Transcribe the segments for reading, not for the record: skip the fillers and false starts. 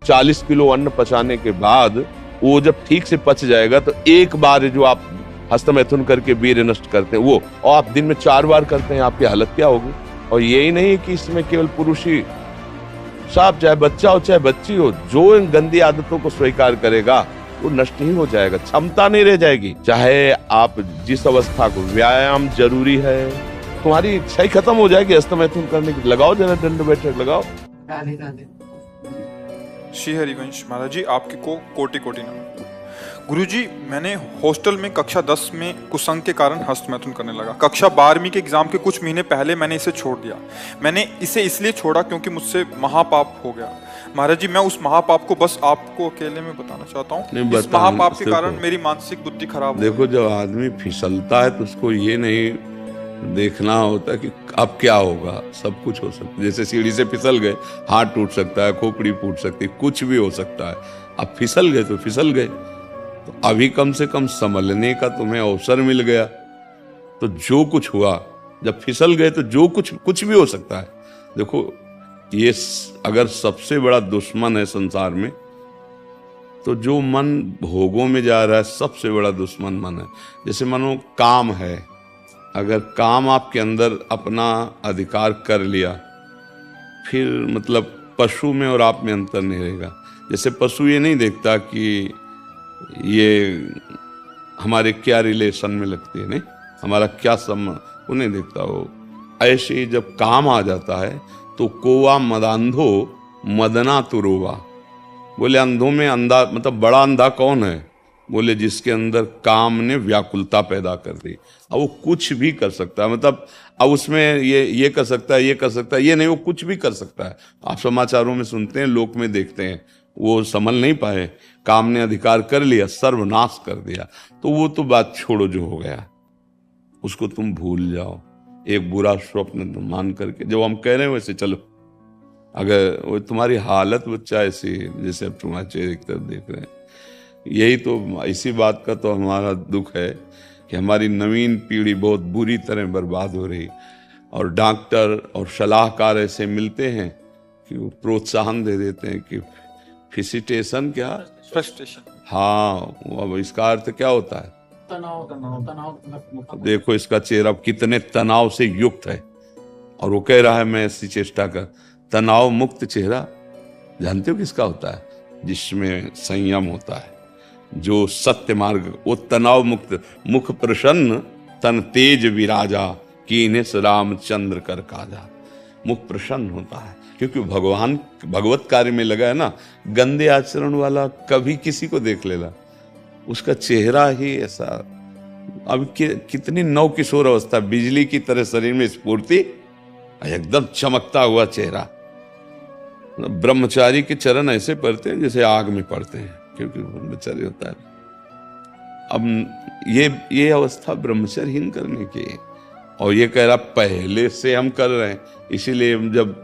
40 kilo अन्न पचाने के बाद वो जब ठीक से पच जाएगा तो एक बार जो आप हस्तमैथुन करके वीर्य नष्ट करते हैं वो, और आप दिन में 4 बार करते हैं, आपकी हालत क्या होगी। और यही नहीं कि इसमें केवल पुरुष ही, साफ चाहे बच्चा हो चाहे बच्ची हो, जो इन गंदी आदतों को स्वीकार करेगा वो नष्ट ही हो जाएगा, क्षमता नहीं रह जाएगी। चाहे आप जिस अवस्था को, व्यायाम जरूरी है, तुम्हारी इच्छा ही खत्म हो जाएगी हस्तमैथुन करने की। लगाओ जरा दंड बैठक लगाओ। श्री हरिवंश महाराज जी, आपके को कोटि कोटि नमन। गुरुजी, मैंने हॉस्टल में कक्षा 10 में कुसंग के कारण हस्तमैथुन करने लगा। कक्षा 12वीं के एग्जाम के कुछ महीने पहले मैंने इसे छोड़ दिया। मैंने इसे इसलिए छोड़ा क्योंकि मुझसे महापाप हो गया। महाराज जी, मैं उस महापाप को बस आपको अकेले में बताना चाहता हूँ। इस महापाप के कारण मेरी मानसिक बुद्धि खराब हो। देखो, जब आदमी फिसलता है तो उसको ये नहीं देखना होता कि अब क्या होगा। सब कुछ हो सकता है, जैसे सीढ़ी से फिसल गए, हाथ टूट सकता है, खोपड़ी फूट सकती है, कुछ भी हो सकता है। अब फिसल गए तो फिसल गए, तो अभी कम से कम संभलने का तुम्हें अवसर मिल गया। तो जो कुछ हुआ, जब फिसल गए तो जो कुछ भी हो सकता है। देखो, ये अगर सबसे बड़ा दुश्मन है संसार में, तो जो मन भोगों में जा रहा है सबसे बड़ा दुश्मन मन है। जैसे मानो काम है, अगर काम आपके अंदर अपना अधिकार कर लिया, फिर मतलब पशु में और आप में अंतर नहीं रहेगा। जैसे पशु ये नहीं देखता कि ये हमारे क्या रिलेशन में लगती है, नहीं हमारा क्या संबंध, वो नहीं देखता। वो ऐसे ही जब काम आ जाता है तो कोवा मदांधो मदना तुरोवा। बोले अंधों में अंधा, मतलब बड़ा अंधा कौन है? बोले जिसके अंदर काम ने व्याकुलता पैदा कर दी। अब वो कुछ भी कर सकता है, मतलब अब उसमें ये कर सकता है, ये कर सकता है, ये नहीं, वो कुछ भी कर सकता है। आप समाचारों में सुनते हैं, लोक में देखते हैं, वो संभल नहीं पाए, काम ने अधिकार कर लिया, सर्वनाश कर दिया। तो वो तो बात छोड़ो, जो हो गया उसको तुम भूल जाओ। एक बुरा स्वप्न मान करके, जो हम कह रहे हैं वैसे चलो। अगर वो तुम्हारी हालत बच्चा ऐसी, जैसे अब तुम्हारे चेहरे की तरफ देख रहे हैं, यही तो, इसी बात का तो हमारा दुख है कि हमारी नवीन पीढ़ी बहुत बुरी तरह बर्बाद हो रही। और डॉक्टर और सलाहकार ऐसे मिलते हैं कि वो प्रोत्साहन दे देते हैं कि फिसिटेशन, क्या फ्रस्ट्रेशन, हाँ, अब इसका अर्थ क्या होता है? तनाव। देखो इसका चेहरा कितने तनाव से युक्त है, और वो कह रहा है मैं ऐसी चेष्टा कर। तनाव मुक्त चेहरा जानते हो किसका होता है? जिसमें संयम होता है, जो सत्य मार्ग, वो तनाव मुक्त। मुख प्रसन्न तन तेज विराजा, कीने रामचंद्र कर काजा। मुख प्रसन्न होता है क्योंकि भगवान भगवत कार्य में लगा है ना। गंदे आचरण वाला कभी किसी को देख लेला, उसका चेहरा ही ऐसा। अब कितनी नव किशोर अवस्था, बिजली की तरह शरीर में स्फूर्ति, एकदम चमकता हुआ चेहरा। ब्रह्मचारी के चरण ऐसे पड़ते हैं जैसे आग में पड़ते हैं, क्योंकि ब्रह्मचारी होता है। अब ये अवस्था ब्रह्मचर्यहीन करने की है। और ये कह रहा पहले से हम कर रहे हैं, इसीलिए जब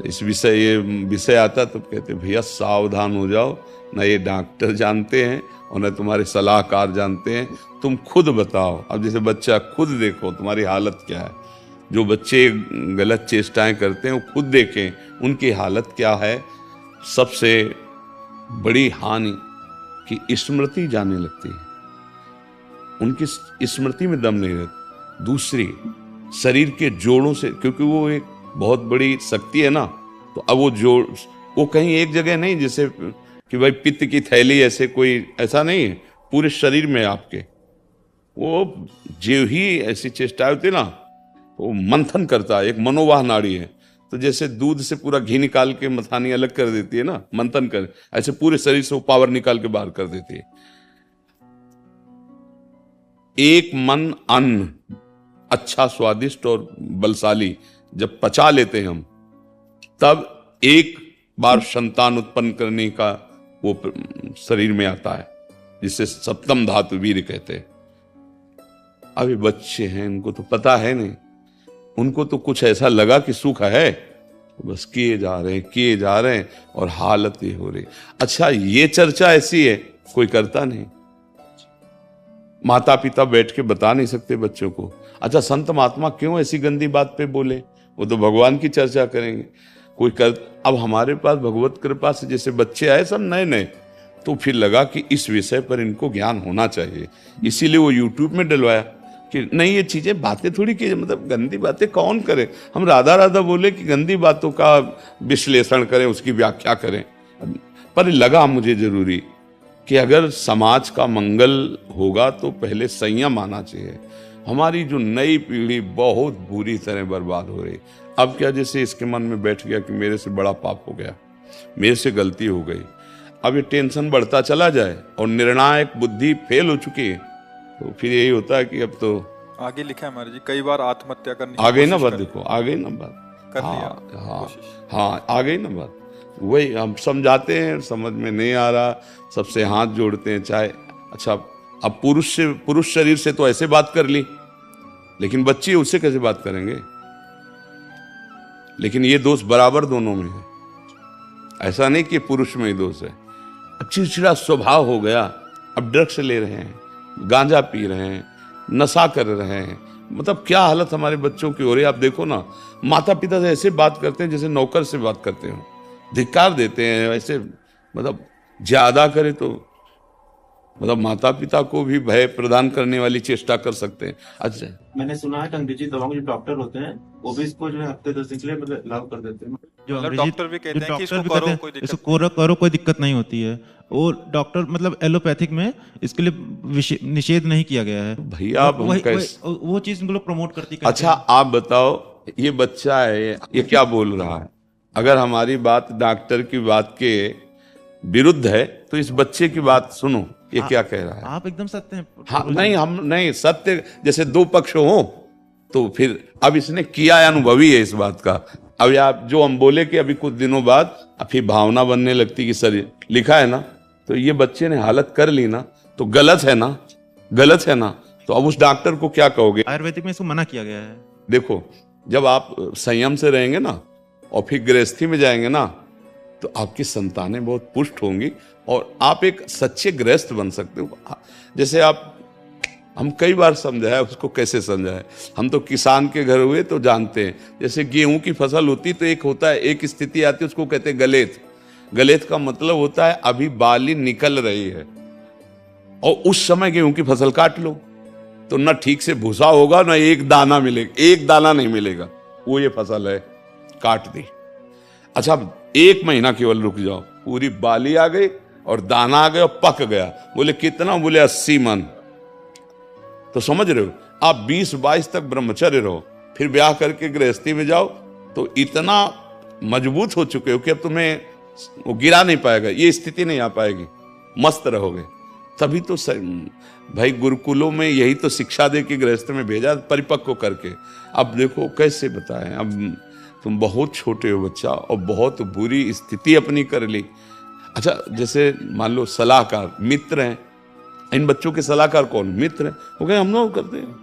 इस ये विषय आता तो कहते भैया सावधान हो जाओ, न ये डॉक्टर जानते हैं और न तुम्हारे सलाहकार जानते हैं, तुम खुद बताओ। अब जैसे बच्चा, खुद देखो तुम्हारी हालत क्या है। जो बच्चे गलत चेष्टाएं करते हैं वो खुद देखें उनकी हालत क्या है। सबसे बड़ी हानि कि स्मृति जाने लगती है, उनकी स्मृति में दम नहीं रहती। दूसरी, शरीर के जोड़ों से, क्योंकि वो एक बहुत बड़ी शक्ति है ना, तो अब वो जोड़, वो कहीं एक जगह नहीं, जैसे कि भाई पित्त की थैली, ऐसे कोई ऐसा नहीं है, पूरे शरीर में आपके। वो जो ही ऐसी चेष्टा होती है ना, वो मंथन करता है, एक मनोवाह नाड़ी है। तो जैसे दूध से पूरा घी निकाल के मथानी अलग कर देती है ना, मंथन कर, ऐसे पूरे शरीर से वो पावर निकाल के बाहर कर देती है। एक मन अन्न अच्छा, स्वादिष्ट और बलशाली जब पचा लेते हैं हम, तब एक बार संतान उत्पन्न करने का वो शरीर में आता है, जिसे सप्तम धातु वीर्य कहते हैं। अभी बच्चे हैं, इनको तो पता है नहीं, उनको तो कुछ ऐसा लगा कि सुख है, बस किए जा रहे हैं और हालत ये हो रही। अच्छा, ये चर्चा ऐसी है, कोई करता नहीं। माता पिता बैठ के बता नहीं सकते बच्चों को। अच्छा, संत महात्मा क्यों ऐसी गंदी बात पे बोले? वो तो भगवान की चर्चा करेंगे। कोई कर। अब हमारे पास भगवत कृपा से जैसे बच्चे आए सब नए नए, तो फिर लगा कि इस विषय पर इनको ज्ञान होना चाहिए, इसीलिए वो यूट्यूब में डलवाया कि नहीं ये चीजें बातें थोड़ी की, मतलब गंदी बातें कौन करे, हम राधा राधा बोले कि गंदी बातों का विश्लेषण करें, उसकी व्याख्या करें। पर लगा मुझे जरूरी कि अगर समाज का मंगल होगा तो पहले संयम आना चाहिए। हमारी जो नई पीढ़ी बहुत बुरी तरह बर्बाद हो रही। अब क्या, जैसे इसके मन में बैठ गया कि मेरे से बड़ा पाप हो गया, मेरे से गलती हो गई, अब ये टेंशन बढ़ता चला जाए और निर्णायक बुद्धि फेल हो चुकी है, तो फिर यही होता है कि अब तो आगे लिखा है महाराज जी, कई बार आत्महत्या करने की आ गई ना कोशिश बात, करी। देखो आ गई ना बात। कर हाँ लिया हाँ कोशिश। हाँ, आ गई ना बात। वही हम समझाते हैं, समझ में नहीं आ रहा, सबसे हाथ जोड़ते हैं, चाहे अच्छा अब पुरुष शरीर से तो ऐसे बात कर ली, लेकिन बच्ची उससे कैसे बात करेंगे? लेकिन ये दोष बराबर दोनों में है, ऐसा नहीं कि पुरुष में ही दोष है। अब चिड़चिड़ा स्वभाव हो गया, अब ड्रग्स ले रहे हैं, गांजा पी रहे हैं, नशा कर रहे हैं, मतलब क्या हालत हमारे बच्चों की हो रही है। आप देखो ना, माता पिता से ऐसे बात करते हैं जैसे नौकर से बात करते हो, धिक्कार देते हैं ऐसे, मतलब ज्यादा करे तो मतलब माता पिता को भी भय प्रदान करने वाली चेष्टा कर सकते हैं। अच्छा, मैंने सुना है कि अंग्रेजी दवाओं के जो डॉक्टर होते हैं वो भी इसको जो है हफ्ते 10 दिन के लिए मतलब लागू कर देते हैं। जो मतलब अंग्रेजी डॉक्टर भी कहते जो हैं कि डॉक्टर इसको भी करो, कहते हैं, कोई दिक्कत इसको करो कोई दिक्कत नहीं होती है। और डॉक्टर मतलब एलोपैथिक में इसके लिए निषेध नहीं किया गया है। भैया आप हम कैसे, वो चीज उनको लोग प्रमोट करती अच्छा आप बताओ, ये बच्चा है ये क्या बोल रहा है? अगर हमारी बात डॉक्टर की बात के विरुद्ध है तो इस बच्चे की बात सुनो, ये क्या कह रहा है। आप एकदम सत्य हैं। हाँ नहीं, हम नहीं सत्य, जैसे दो पक्ष हो तो फिर अब इसने किया है, अनुभवी है इस बात का। अब आप जो हम बोले कि अभी कुछ दिनों बाद फिर भावना बनने लगती कि शरीर लिखा है ना, तो ये बच्चे ने हालत कर ली ना, तो गलत है ना, गलत है ना, तो अब उस डॉक्टर को क्या कहोगे? आयुर्वेदिक में इसको मना किया गया है। देखो, जब आप संयम से रहेंगे ना और फिर गृहस्थी में जाएंगे ना, तो आपकी संतानें बहुत पुष्ट होंगी और आप एक सच्चे गृहस्थ बन सकते हो। जैसे आप, हम कई बार समझाया, उसको कैसे समझाए, हम तो किसान के घर हुए तो जानते हैं। जैसे गेहूं की फसल होती तो एक होता है, एक स्थिति आती है, उसको कहते हैं गलेत। गलेत का मतलब होता है अभी बाली निकल रही है और उस समय गेहूं की फसल काट लो तो न ठीक से भूसा होगा, न एक दाना मिलेगा, एक दाना नहीं मिलेगा। वो ये फसल है, काट दी। अच्छा, 1 महीना केवल रुक जाओ, पूरी बाली आ गई और दाना आ गया और पक गया। बोले कितना? बोले 80 मन। तो समझ रहे हो, आप 20-22 तक ब्रह्मचर्य रहो, फिर ब्याह करके गृहस्थी में जाओ तो इतना मजबूत हो चुके हो कि अब तुम्हें वो गिरा नहीं पाएगा, ये स्थिति नहीं आ पाएगी, मस्त रहोगे। तभी तो भाई गुरुकुलों में यही तो शिक्षा दे के गृहस्थ में भेजा, परिपक्व करके। अब देखो कैसे बताएं, अब तुम बहुत छोटे हो बच्चा और बहुत बुरी स्थिति अपनी कर ली। अच्छा, जैसे मान लो सलाहकार मित्र हैं, इन बच्चों के सलाहकार कौन? मित्र हैं, वो कहें हम लोग करते हैं।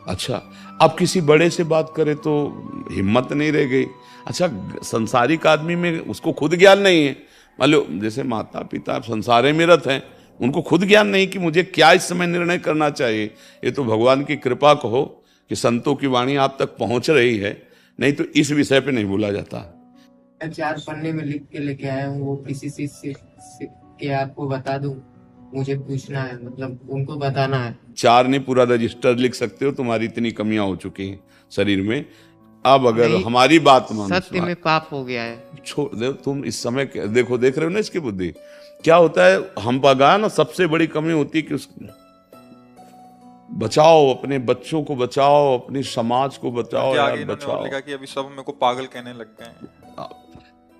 अच्छा, अब किसी बड़े से बात करे तो हिम्मत नहीं रह गई। अच्छा, संसारिक आदमी में उसको खुद ज्ञान नहीं है। मान लो जैसे माता पिता संसारे में रत हैं, उनको खुद ज्ञान नहीं कि मुझे क्या इस समय निर्णय करना चाहिए। ये तो भगवान की कृपा कहो कि संतों की वाणी आप तक पहुंच रही है, नहीं तो इस विषय पे नहीं बोला जाता। 4 पन्ने में लिख के लेके आया हूँ, वो किसी चीज से के आपको बता दूं, मुझे पूछना है, मतलब उनको बताना है। 4 नहीं, पूरा रजिस्टर लिख सकते हो, तुम्हारी इतनी कमियां हो चुकी हैं शरीर में। अब अगर हमारी बात मानो, सत्य में पाप हो गया है। छोड़ दो तुम इस समय देखो, देख रहे हो ना इसकी बुद्धि क्या होता है। हम पगा ना, सबसे बड़ी कमी होती है कि बचाओ, अपने बच्चों को बचाओ, अपनी समाज को बचाओ यार, आगे इन्होंने और बचाओ। लिखा कि अभी सब मेरे को पागल कहने लग गए हैं।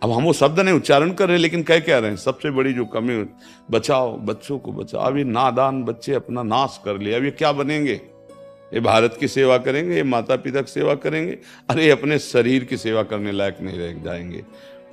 अब हम वो शब्द नहीं उच्चारण कर रहे, लेकिन कह क्या रहे हैं, सबसे बड़ी जो कमी, बचाओ, बच्चों को बचाओ। अभी नादान बच्चे अपना नाश कर लिया, अब ये क्या बनेंगे? ये भारत की सेवा करेंगे, ये माता पिता की सेवा करेंगे, अरे अपने शरीर की सेवा करने लायक नहीं रह जाएंगे।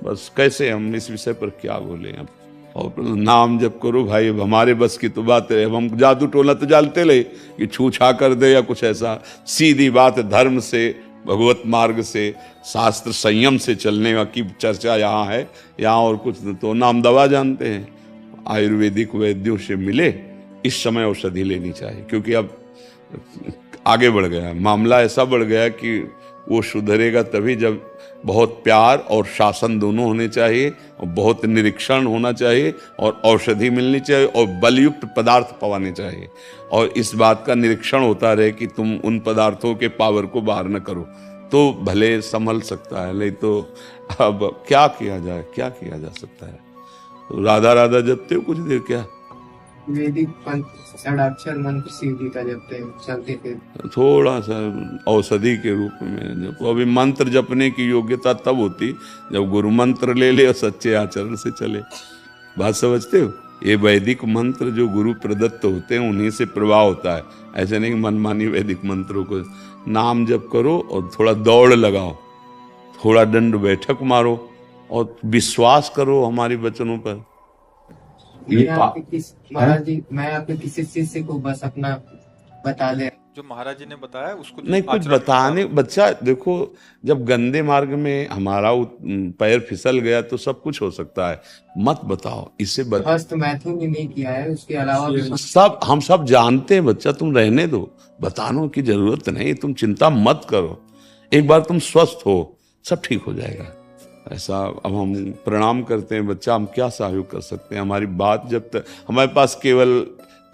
बस कैसे हम इस विषय पर क्या बोले अब? और नाम जप करो भाई, अब हमारे बस की तो बात है। अब हम जादू टोला तो जानते ले कि छू छा कर दे या कुछ ऐसा। सीधी बात, धर्म से, भगवत मार्ग से, शास्त्र संयम से चलने की चर्चा यहाँ है, यहाँ और कुछ तो नाम दवा जानते हैं। आयुर्वेदिक वैद्यों से मिले, इस समय औषधि लेनी चाहिए, क्योंकि अब आगे बढ़ गया है मामला, ऐसा बढ़ गया कि वो सुधरेगा तभी जब बहुत प्यार और शासन दोनों होने चाहिए, और बहुत निरीक्षण होना चाहिए, और औषधि मिलनी चाहिए, और बलयुक्त पदार्थ पवाने चाहिए, और इस बात का निरीक्षण होता रहे कि तुम उन पदार्थों के पावर को बाहर न करो, तो भले संभल सकता है। नहीं तो अब क्या किया जाए, क्या किया जा सकता है। तो राधा राधा जपते हो कुछ देर क्या? वैदिक षडाक्षर मंत्र शिव जी का जपते हैं, चलते फिर थोड़ा सा औषधि के रूप में जब अभी मंत्र जपने की योग्यता तब होती जब गुरु मंत्र ले ले और सच्चे आचरण से चले। बात समझते हो? ये वैदिक मंत्र जो गुरु प्रदत्त होते हैं उन्हीं से प्रवाह होता है। ऐसे नहीं मनमानी वैदिक मंत्रों को नाम जप करो और थोड़ा दौड़ लगाओ, थोड़ा दंड बैठक मारो और विश्वास करो हमारे वचनों पर। महाराज जी मैं आपके किसी शिष्य को बस अपना बता दे, जो महाराज जी ने बताया उसको नहीं कुछ आचरण में बताने। बच्चा देखो, जब गंदे मार्ग में हमारा पैर फिसल गया तो सब कुछ हो सकता है, मत बताओ। इससे हस्त मैथुन भी नहीं किया है, उसके अलावा भी सब हम सब जानते हैं बच्चा, तुम रहने दो, बताने की जरूरत नहीं, तुम चिंता मत करो। एक बार तुम स्वस्थ हो सब ठीक हो जाएगा। ऐसा अब हम प्रणाम करते हैं बच्चा, हम क्या सहयोग कर सकते हैं? हमारी बात जब तक हमारे पास केवल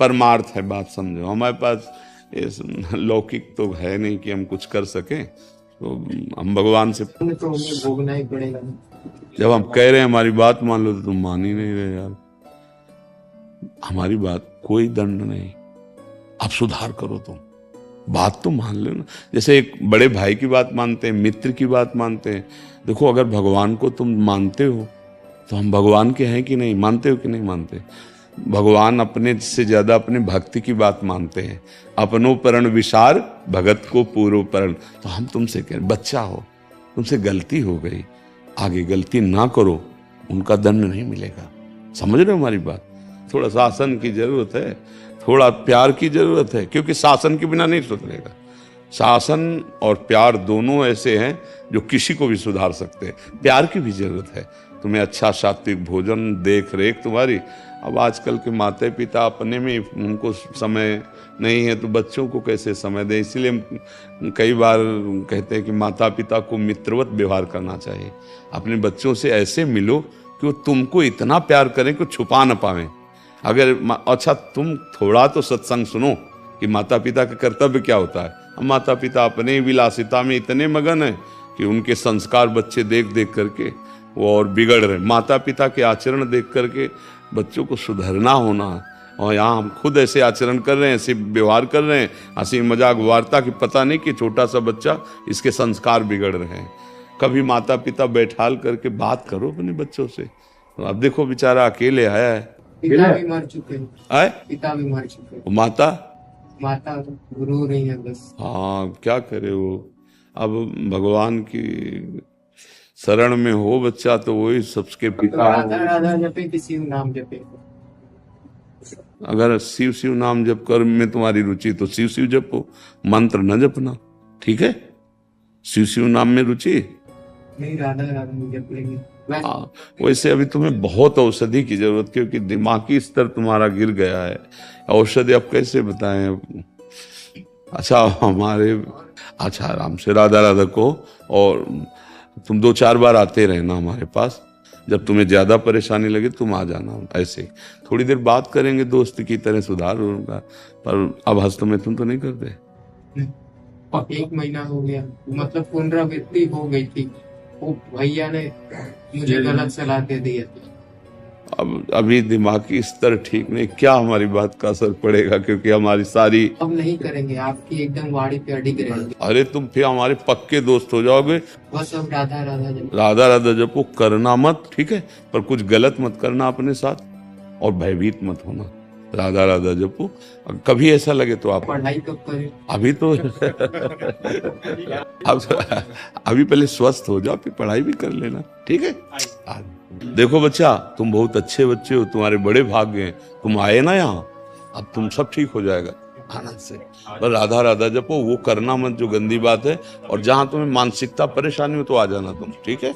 परमार्थ है, बात समझो, हमारे पास लौकिक तो है नहीं कि हम कुछ कर सकें। तो हम भगवान से तो उन्हें भोगना ही पड़ेगा। जब हम कह रहे हैं हमारी बात मान लो तो तुम मान ही नहीं रहे यार। हमारी बात कोई दंड नहीं, आप सुधार करो, तुम बात तो मान लो ना। जैसे एक बड़े भाई की बात मानते हैं, मित्र की बात मानते हैं। देखो अगर भगवान को तुम मानते हो तो हम भगवान के हैं कि नहीं, मानते हो कि नहीं मानते? भगवान अपने से ज्यादा अपने भक्ति की बात मानते हैं। अपनो परण विचार भगत को पूर्व परण। तो हम तुमसे कह रहे, बच्चा हो, तुमसे गलती हो गई, आगे गलती ना करो, उनका दंड नहीं मिलेगा। समझ रहे हो हमारी बात? थोड़ा शासन की जरूरत है, थोड़ा प्यार की जरूरत है, क्योंकि शासन के बिना नहीं सुधरेगा। शासन और प्यार दोनों ऐसे हैं जो किसी को भी सुधार सकते हैं। प्यार की भी जरूरत है। तुम्हें अच्छा सात्विक भोजन, देख रेख तुम्हारी। अब आजकल के माता पिता अपने में उनको समय नहीं है तो बच्चों को कैसे समय दें? इसलिए हम कई बार कहते हैं कि माता पिता को मित्रवत व्यवहार करना चाहिए। अपने बच्चों से ऐसे मिलो कि वो तुमको इतना प्यार करें कि छुपा ना पावें। अगर अच्छा तुम थोड़ा तो सत्संग सुनो कि माता पिता का कर्तव्य क्या होता है। हम माता पिता अपने विलासिता में इतने मगन हैं कि उनके संस्कार बच्चे देख देख करके वो और बिगड़ रहे। माता पिता के आचरण देख करके बच्चों को सुधरना होना, और यहाँ हम खुद ऐसे आचरण कर रहे हैं, ऐसे व्यवहार कर रहे हैं, हंसी मजाक वार्ता की, पता नहीं कि छोटा सा बच्चा इसके संस्कार बिगड़ रहे हैं। कभी माता पिता बैठाल करके बात करो अपने बच्चों से। तो अब देखो बेचारा अकेले आया है, पिता भी मर चुके हैं, आए पिता भी मर चुके हैं, माता माता गुरु नहीं है बस। हाँ क्या करे वो। अब भगवान की शरण में हो बच्चा तो वही सबके पिता राधा राधा जपे, किसी नाम जपे। अगर शिव शिव नाम जप कर में तुम्हारी रुचि तो शिव शिव जपो, मंत्र न जपना, ठीक है? शिव शिव नाम में रुचि नहीं, राधा राधा जप लेंगे। वैसे अभी तुम्हें बहुत औषधि की जरूरत, क्योंकि दिमागी स्तर तुम्हारा गिर गया है। औषधि अब कैसे बताएं? अच्छा अच्छा आराम से राधा राधा को, और तुम 2-4 बार आते रहना हमारे पास। जब तुम्हें ज्यादा परेशानी लगे तुम आ जाना। ऐसे थोड़ी देर बात करेंगे, दोस्त की तरह सुधार होगा। पर अब हस्त में तुम तो नहीं करते। 1 महीना हो गया, मतलब पुनरावृत्ति हो गई थी। वो भैया ने मुझे गलत सलाह दे दी है। अब अभी दिमागी स्तर ठीक नहीं, क्या हमारी बात का असर पड़ेगा? क्योंकि हमारी सारी अब नहीं करेंगे, आपकी एकदम वाड़ी पे अडिग रहेंगे। अरे तुम फिर हमारे पक्के दोस्त हो जाओगे। बस अब राधा राधा जप। राधा राधा जपो, करना मत, ठीक है? पर कुछ गलत मत करना अपने साथ, और भयभीत मत होना। राधा राधा जपो। कभी ऐसा लगे तो आप पढ़ाई कब करें? अभी तो अभी पहले स्वस्थ हो जाओ, फिर पढ़ाई भी कर लेना, ठीक है? देखो बच्चा, तुम बहुत अच्छे बच्चे हो, तुम्हारे बड़े भाग्य हैं, तुम आए ना यहाँ। अब तुम सब ठीक हो जाएगा आनंद से। पर राधा राधा जपो, वो करना मत जो गंदी बात है। और जहां तुम्हें मानसिकता परेशानी हो तो आ जाना तुम, ठीक है?